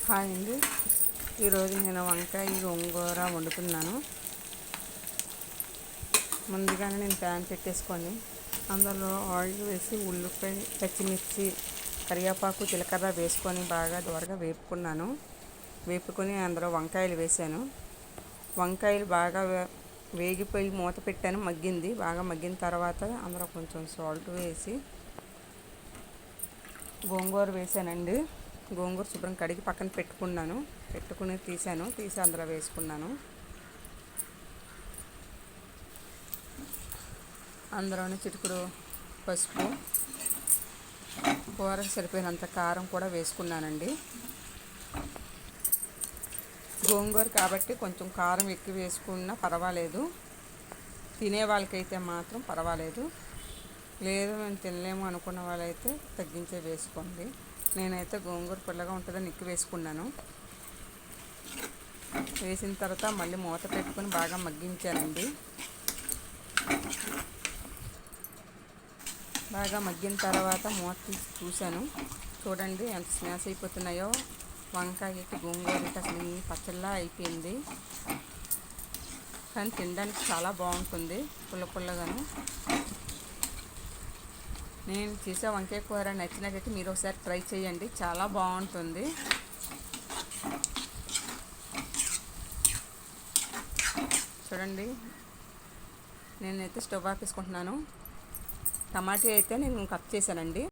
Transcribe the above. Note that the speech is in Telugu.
హాయ్ అండి. ఈరోజు నేను వంకాయ గోంగూర వండుతున్నాను. ముందుగానే నేను ప్యాన్ పెట్టేసుకొని అందులో ఆయిల్ వేసి ఉల్లిపాయ, పచ్చిమిర్చి, కరివేపాకు, జీలకర్ర వేసుకొని బాగా దోరగా వేపుకొని అందులో వంకాయలు వేసాను. వంకాయలు బాగా వేగిపోయి మూత పెట్టాను, మగ్గింది. బాగా మగ్గిన తర్వాత అందులో కొంచెం సాల్ట్ వేసి గోంగూర వేసానండి. గోంగూర శుభ్రం కడిగి పక్కన తీసి అందులో వేసుకున్నాను. అందులోనే చిటికెడు పసుపు, కూరకు సరిపోయినంత కారం కూడా వేసుకున్నానండి. గోంగూర కాబట్టి కొంచెం కారం ఎక్కువ వేసుకున్నా పర్వాలేదు. తినే వాళ్ళకైతే మాత్రం పర్వాలేదు, లేదు మేము తినలేము అనుకున్న వాళ్ళైతే తగ్గించే వేసుకోండి. నేనైతే గోంగూర పుల్లగా ఉంటుందని ఎక్కువ వేసుకున్నాను. వేసిన తర్వాత మళ్ళీ మూత పెట్టుకొని బాగా మగ్గించానండి. బాగా మగ్గిన తర్వాత మూత తీసి చూశాను. చూడండి ఎంత స్మాష్ అయిపోతున్నాయో. వంకాయకి గోంగూరకి అసలు పచ్చళ్ళ అయిపోయింది. కానీ తినడానికి చాలా బాగుంటుంది, పుల్లగాను. నేను చేసే వంకాయ కూర నచ్చినట్టయితే మీరు ఒకసారి ట్రై చేయండి, చాలా బాగుంటుంది. చూడండి, నేనైతే స్టవ్ ఆపేసుకుంటున్నాను. టమాటా అయితే నేను కట్ చేశానండి.